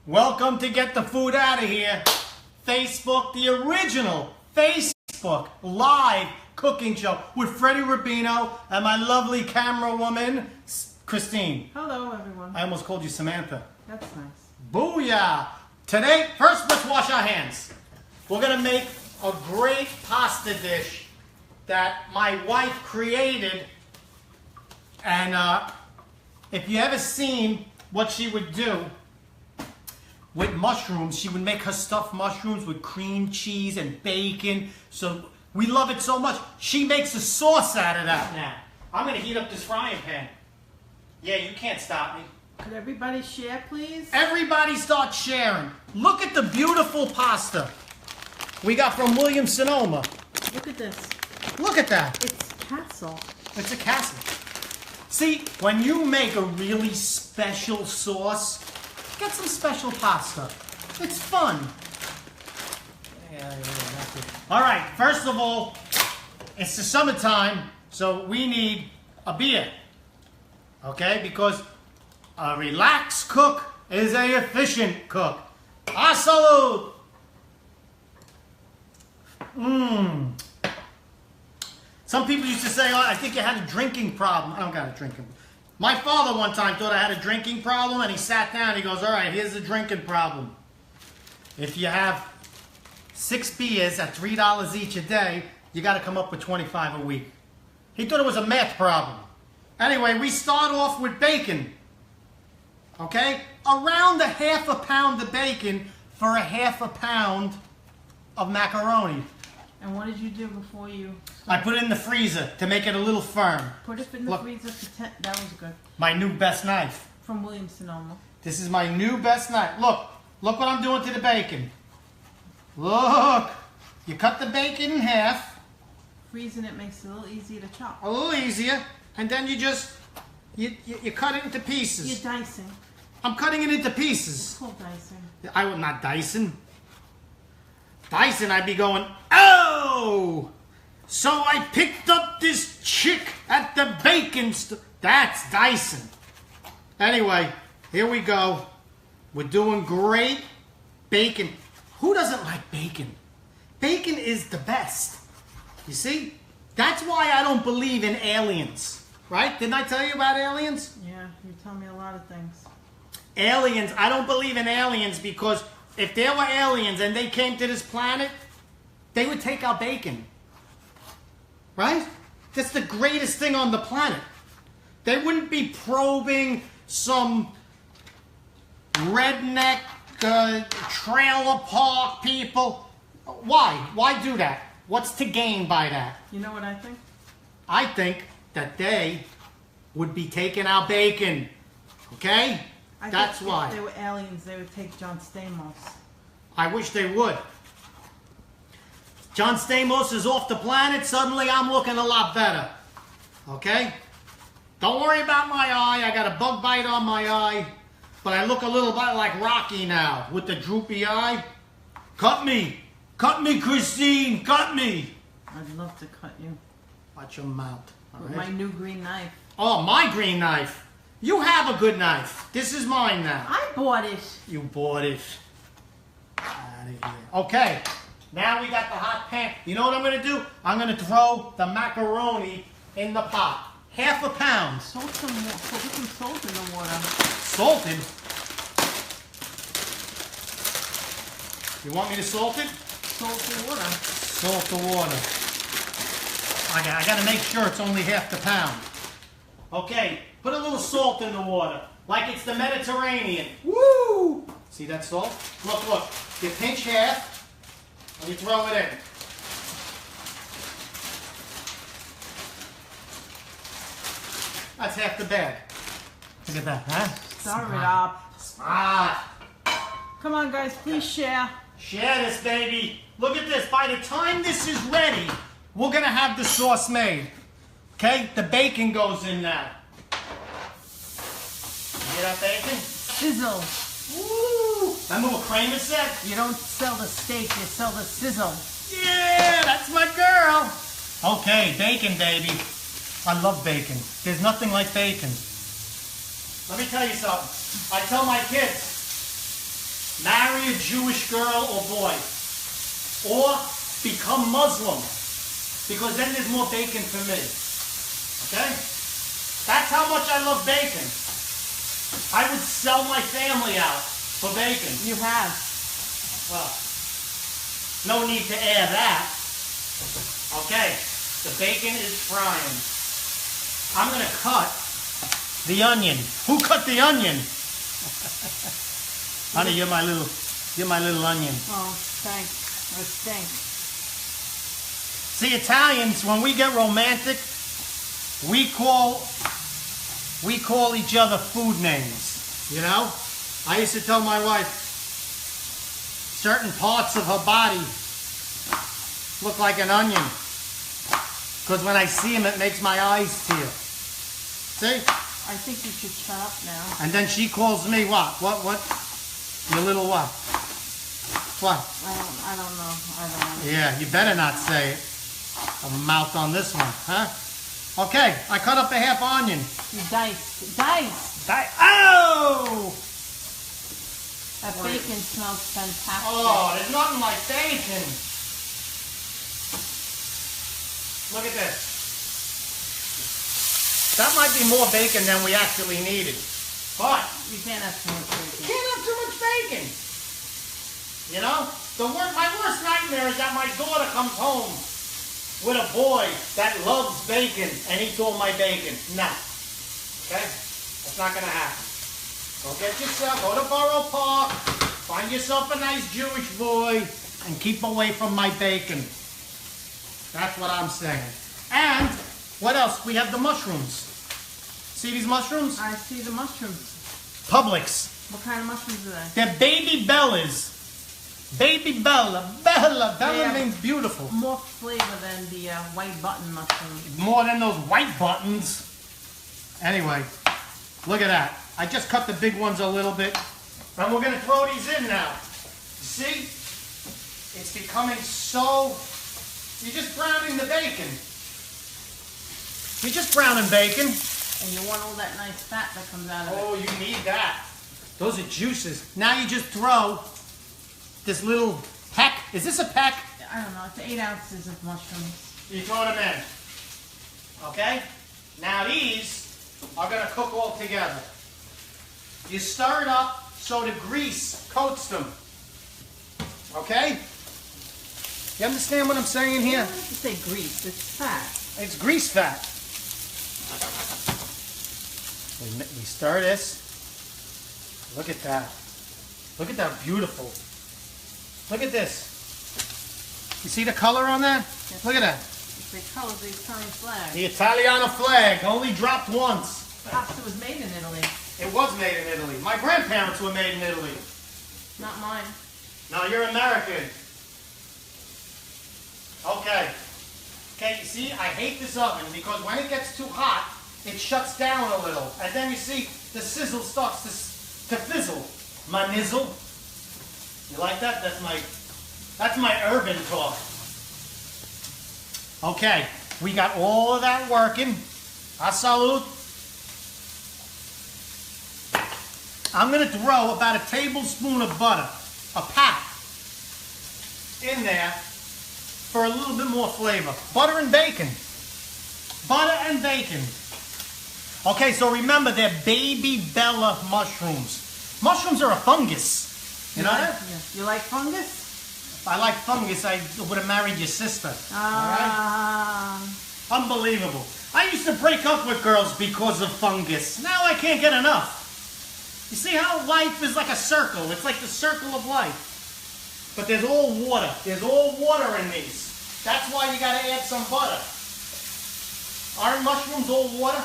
Welcome to Get the Food Out of Here. Facebook, the original Facebook live cooking show with Freddie Rubino and my lovely camera woman, Christine. Hello, everyone. I almost called you Samantha. That's nice. Booyah! Today, first let's wash our hands. We're going to make a great pasta dish that my wife created. And if you ever seen what she would do with mushrooms, she would make her stuffed mushrooms with cream cheese and bacon. So we love it so much. She makes a sauce out of that now. I'm going to heat up this frying pan. Yeah, you can't stop me. Could everybody share, please? Everybody start sharing. Look at the beautiful pasta we got from Williams-Sonoma. Look at this. Look at that. It's castle. It's a castle. See, when you make a really special sauce, get some special pasta. It's fun. All right, first of all, it's the summertime, so we need a beer. Okay, because a relaxed cook is an efficient cook. A salud! Some people used to say, oh, I think you had a drinking problem. I don't got a drinking problem. My father one time thought I had a drinking problem, and he sat down and he goes, all right, here's the drinking problem. If you have 6 beers at $3 each a day, you got to come up with 25 a week. He thought it was a math problem. Anyway, we start off with bacon. Okay? Around a half a pound of bacon for a half a pound of macaroni. And what did you do before you... I put it in the freezer to make it a little firm. Put it in the freezer for 10... That was good. My new best knife. From Williams-Sonoma. This is my new best knife. Look what I'm doing to the bacon. Look. You cut the bacon in half. Freezing it makes it a little easier to chop. A little easier. And then you just... You cut it into pieces. You're dicing. I'm cutting it into pieces. It's called dicing. I would not dicing. Dicing, I'd be going, oh! So I picked up this chick at the bacon store. That's dicing. Anyway, here we go. We're doing great. Bacon. Who doesn't like bacon? Bacon is the best. You see? That's why I don't believe in aliens. Right? Didn't I tell you about aliens? Yeah, you tell me a lot of things. Aliens, I don't believe in aliens because if there were aliens and they came to this planet, they would take our bacon. Right? That's the greatest thing on the planet. They wouldn't be probing some redneck trailer park people. Why? Why do that? What's to gain by that? You know what I think? I think that they would be taking our bacon. Okay? That's why. If they were aliens, they would take John Stamos. I wish they would. John Stamos is off the planet. Suddenly I'm looking a lot better. Okay? Don't worry about my eye. I got a bug bite on my eye. But I look a little bit like Rocky now with the droopy eye. Cut me. Cut me, Christine. Cut me. I'd love to cut you. Watch your mouth. With my new green knife. Oh, my green knife. You have a good knife. This is mine now. I bought it. You bought it. Out of here. Okay. Now we got the hot pan. You know what I'm going to do? I'm going to throw the macaroni in the pot. Half a pound. Put some salt in the water. Salted? You want me to salt it? Salt the water. Salt the water. I got to make sure it's only half the pound. Okay. Put a little salt in the water. Like it's the Mediterranean. Woo! See that salt? Look, look. You pinch half. And you throw it in. That's half the bag. Look at that, huh? Stir it up. Smart. Come on, guys, please share. Share this, baby. Look at this. By the time this is ready, we're going to have the sauce made. Okay? The bacon goes in now. You hear that bacon? Sizzle. Woo! Remember what Kramer said? You don't sell the steak, you sell the sizzle. Yeah, that's my girl. Okay, bacon, baby. I love bacon. There's nothing like bacon. Let me tell you something. I tell my kids, marry a Jewish girl or boy, or become Muslim, because then there's more bacon for me. Okay? That's how much I love bacon. I would sell my family out for bacon. You have. Well, no need to add that. Okay, the bacon is frying. I'm gonna cut the onion. Who cut the onion? Honey, you're my little onion. Oh, thanks. Or stink. See, Italians, when we get romantic, we call each other food names. You know? I used to tell my wife, certain parts of her body look like an onion. Because when I see them, it makes my eyes tear. See? I think you should shut up now. And then she calls me what? What? Your little what? What? I don't know. Yeah, you better not say it. A mouth on this one, huh? Okay, I cut up a half onion. You dice. Oh! That bacon smells fantastic. Oh, there's nothing like bacon. Look at this. That might be more bacon than we actually needed. But You can't have too much you bacon. can't have too much bacon. You know? My worst nightmare is that my daughter comes home with a boy that loves bacon and eats all my bacon. Nah. Okay? That's not going to happen. Go get yourself, go to Borough Park, find yourself a nice Jewish boy, and keep away from my bacon. That's what I'm saying. And what else? We have the mushrooms. See these mushrooms? I see the mushrooms. Publix. What kind of mushrooms are they? They're baby bellas. Baby Bella. Bella. Bella Yeah. means beautiful. More flavor than the white button mushrooms. More than those white buttons. Anyway, look at that. I just cut the big ones a little bit. And we're going to throw these in now. You see? It's becoming so... You're just browning the bacon. You're just browning bacon. And you want all that nice fat that comes out of it. Oh, you need that. Those are juices. Now you just throw this little peck. Is this a peck? I don't know. It's 8 ounces of mushrooms. You throw them in. Okay? Now these are going to cook all together. You stir it up so the grease coats them. Okay? You understand what I'm saying You here? don't have to say grease. It's fat. It's grease fat. We stir this. Look at that. Look at that beautiful. Look at this. You see the color on that? Yes. Look at that. It's the color of the Italian flag. The Italiano flag only dropped once. Pasta was made in Italy. It was made in Italy. My grandparents were made in Italy. Not mine. No, you're American. Okay. Okay, you see, I hate this oven because when it gets too hot, it shuts down a little. And then you see the sizzle starts to fizzle. My nizzle. You like that? That's my urban talk. Okay, we got all of that working. A salud. I'm going to throw about a tablespoon of butter, a pat, in there for a little bit more flavor. Butter and bacon. Butter and bacon. Okay, so remember, they're baby Bella mushrooms. Mushrooms are a fungus. You know that? Yeah. You like fungus? If I like fungus, I would have married your sister. Ah. Unbelievable. I used to break up with girls because of fungus. Now I can't get enough. You see how life is like a circle? It's like the circle of life. But there's all water. There's all water in these. That's why you got to add some butter. Aren't mushrooms all water?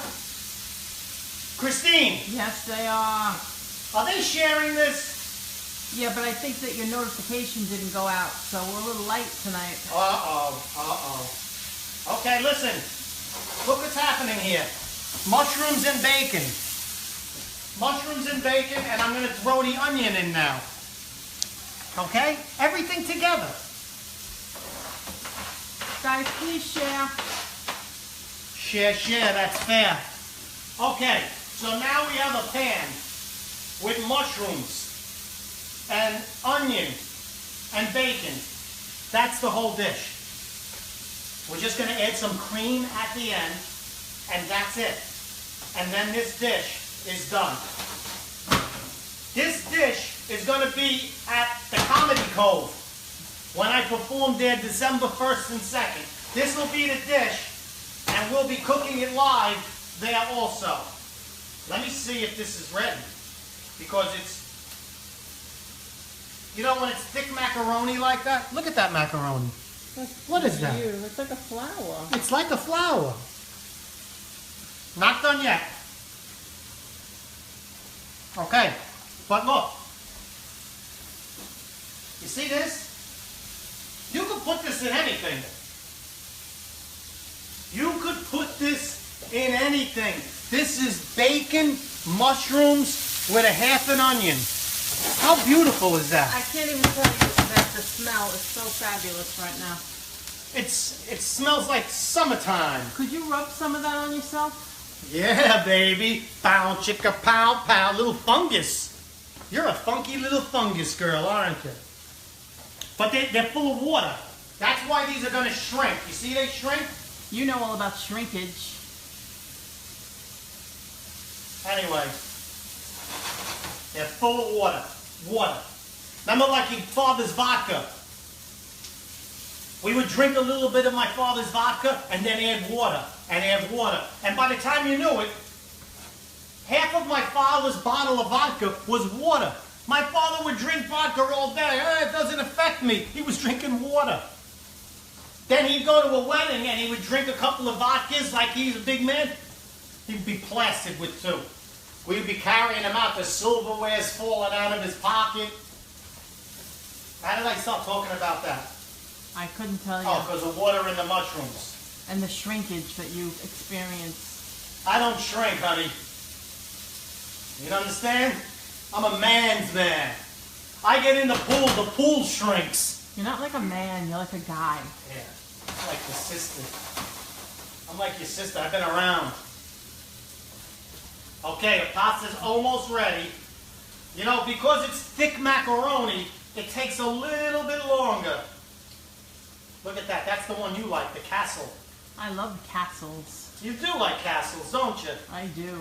Christine, Yes, they are. are they sharing this? Yeah, but I think that your notification didn't go out, so we're a little light tonight. Okay, listen. Look what's happening here. Mushrooms and bacon. Mushrooms and bacon, and I'm going to throw the onion in now. Okay? Everything together. Guys, please share. Share, that's fair. Okay, so now we have a pan with mushrooms. and onion and bacon. That's the whole dish. We're just going to add some cream at the end, and that's it. And then this dish is done. This dish is going to be at the Comedy Cove when I perform there December 1st and 2nd. This will be the dish, and we'll be cooking it live there also. Let me see if this is ready, because it's, you know when it's thick macaroni like that? Look at that macaroni. What is that? It's like a flour. It's like a flour. Not done yet. Okay, but look. You see this? You could put this in anything. You could put this in anything. This is bacon, mushrooms with a half an onion. How beautiful is that? I can't even tell you that the smell is so fabulous right now. It smells like summertime. Could you rub some of that on yourself? Yeah, baby. Pow, chicka, pow, pow. Little fungus. You're a funky little fungus girl, aren't you? But they're full of water. That's why these are going to shrink. You see they shrink? You know all about shrinkage. Anyway, they're full of water. Water. Remember like your father's vodka? We would drink a little bit of my father's vodka and then add water and add water. And by the time you knew it, half of my father's bottle of vodka was water. My father would drink vodka all day. It doesn't affect me. He was drinking water. Then he'd go to a wedding and he would drink a couple of vodkas like he's a big man. He'd be plastered with two. We'd be carrying him out. The silverware's falling out of his pocket. How did I start talking about that? I couldn't tell you. Oh, because of water and the mushrooms. And the shrinkage that you experience. I don't shrink, honey. You understand? I'm a man's man. I get in the pool shrinks. You're not like a man, you're like a guy. Yeah, I'm like your sister. I'm like your sister, I've been around. Okay, the pasta's almost ready. You know, because it's thick macaroni, it takes a little bit longer. Look at that, that's the one you like, the castle. I love castles. You do like castles, don't you? I do.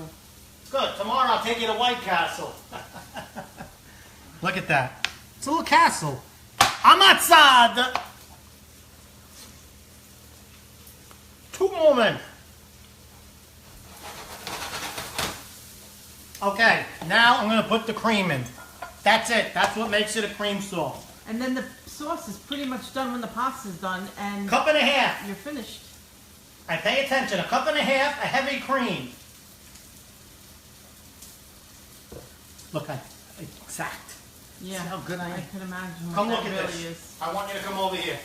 Good, tomorrow I'll take you to White Castle. Look at that. It's a little castle. Amazzad! 2 more minutes. Okay, now I'm going to put the cream in. That's it. That's what makes it a cream sauce. And then the sauce is pretty much done when the pasta's done, and Cup and a half. you're finished. I pay attention. A cup and a half, a heavy cream. Look, exact. Yeah, See how good I am? I can imagine what Come that look at really this. is. I want you to come over here.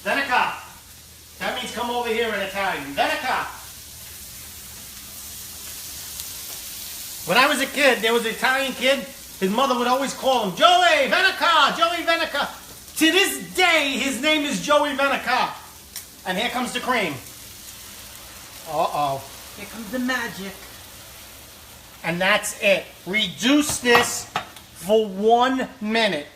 Venica. That means come over here in Italian. Venica. When I was a kid, there was an Italian kid. His mother would always call him Joey Venica, Joey Venica. To this day, his name is Joey Venica. And here comes the cream. Uh-oh. Here comes the magic. And that's it. Reduce this for 1 minute.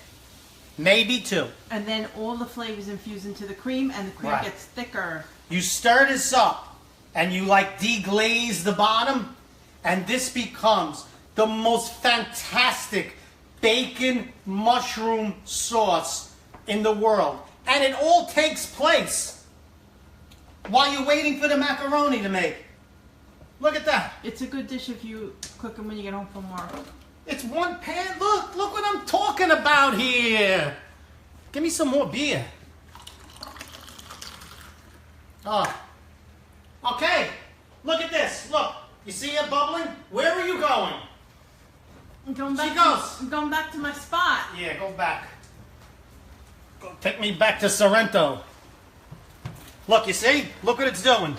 Maybe 2. And then all the flavors infuse into the cream, and the cream Right. gets thicker. You stir this up, and you like deglaze the bottom, and this becomes the most fantastic bacon mushroom sauce in the world. And it all takes place while you're waiting for the macaroni to make. Look at that. It's a good dish if you cook them when you get home from work. It's 1 pan. Look what I'm talking about here. Give me some more beer. Oh. Okay. Look at this. Look. You see it bubbling? Where are you going? I'm going back. She goes. I'm going back to my spot. Yeah, go back. Go take me back to Sorrento. Look, you see? Look what it's doing.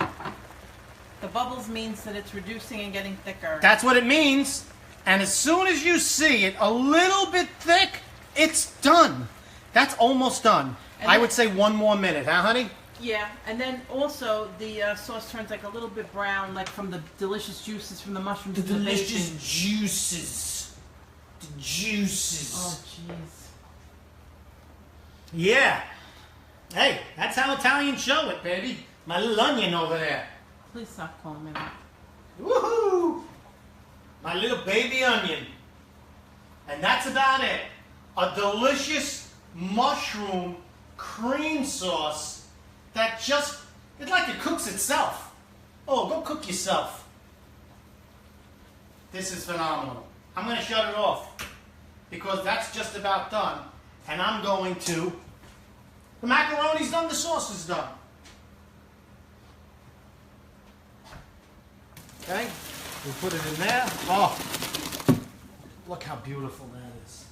The bubbles means that it's reducing and getting thicker. That's what it means. And as soon as you see it a little bit thick, it's done. That's almost done. And I would say 1 more minute, huh, honey? Yeah, and then also the sauce turns like a little bit brown, like from the delicious juices from the mushrooms. The and the delicious bacon. juices. The juices. Oh, jeez. Yeah. Hey, that's how Italians show it, baby. My little onion over there. Please stop calling me that. Woohoo! My little baby onion. And that's about it. A delicious mushroom cream sauce that just, it's like it cooks itself. Oh, go cook yourself. This is phenomenal. I'm going to shut it off because that's just about done. And I'm going to, the macaroni's done, the sauce is done. Okay, we put it in there. Oh, look how beautiful that is.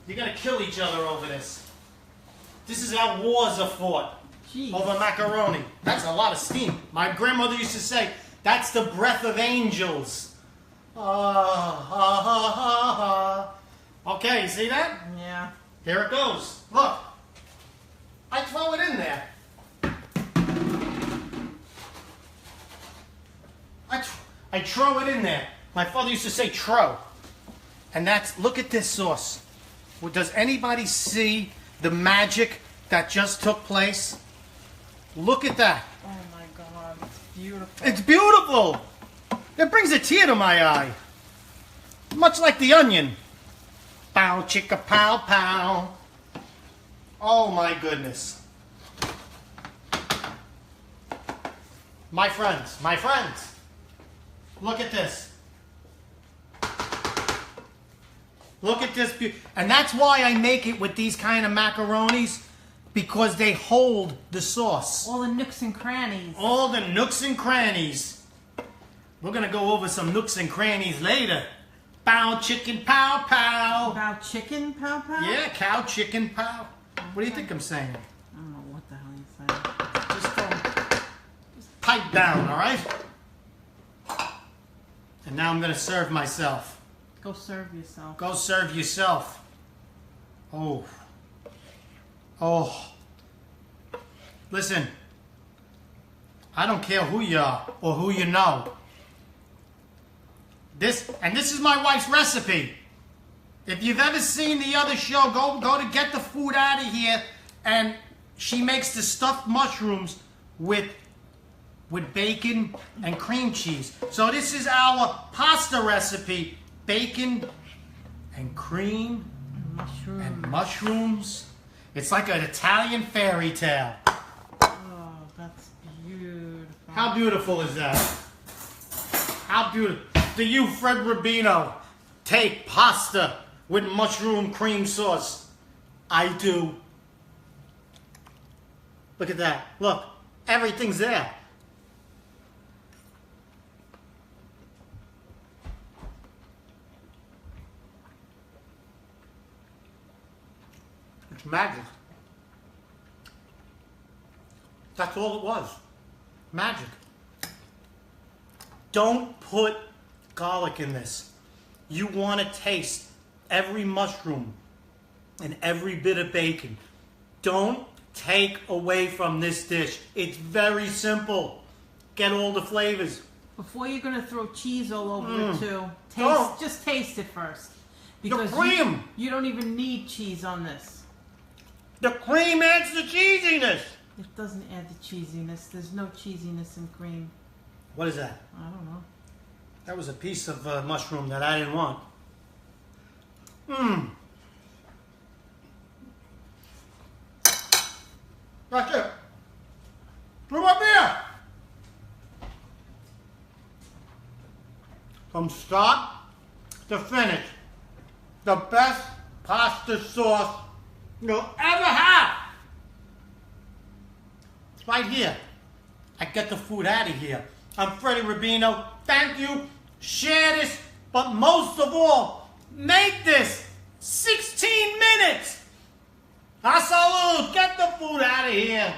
You're going to kill each other over this. This is how wars are fought. Jeez. Over macaroni. That's a lot of steam. My grandmother used to say, that's the breath of angels. Okay, you see that? Yeah. Here it goes. Look. I throw it in there. I throw it in there. My father used to say tro. And that's, look at this sauce. Well, does anybody see the magic that just took place? Look at that. Oh my God, it's beautiful. It's beautiful. It brings a tear to my eye. Much like the onion. Pow, chicka, pow, pow. Oh my goodness. My friends, look at this. Look at this. And that's why I make it with these kind of macaronis, because they hold the sauce. All the nooks and crannies. All the nooks and crannies. We're going to go over some nooks and crannies later. Pow, chicken, pow, pow. About chicken, pow pow? Yeah, cow, chicken, pow. What do you think I'm saying? I don't know what the hell you're saying. Just pipe down, all right? And now I'm going to serve myself. Go serve yourself. Go serve yourself. Oh. Oh. Listen. I don't care who you are or who you know. This is my wife's recipe. If you've ever seen the other show, go to Get the Food Out of Here, and she makes the stuffed mushrooms with bacon and cream cheese. So this is our pasta recipe: bacon and cream and mushrooms. It's like an Italian fairy tale. Oh, that's beautiful. How beautiful is that? How beautiful. Do you, Fred Rubino, take pasta with mushroom cream sauce? I do. Look at that. Look, everything's there. It's magic. That's all it was. Magic. Don't put garlic in this. You want to taste every mushroom and every bit of bacon. Don't take away from this dish. It's very simple. Get all the flavors. Before you're going to throw cheese all over it too, just taste it first. Because the cream. You don't even need cheese on this. The cream adds the cheesiness. It doesn't add the cheesiness. There's no cheesiness in cream. What is that? I don't know. That was a piece of mushroom that I didn't want. Mmm. That's it. Put my beer. From start to finish, the best pasta sauce you'll ever have. It's right here. I Get the Food Out of Here. I'm Freddie Rubino. Thank you. Share this, but most of all, make this 16 minutes. Hasta luego. Get the food out of here.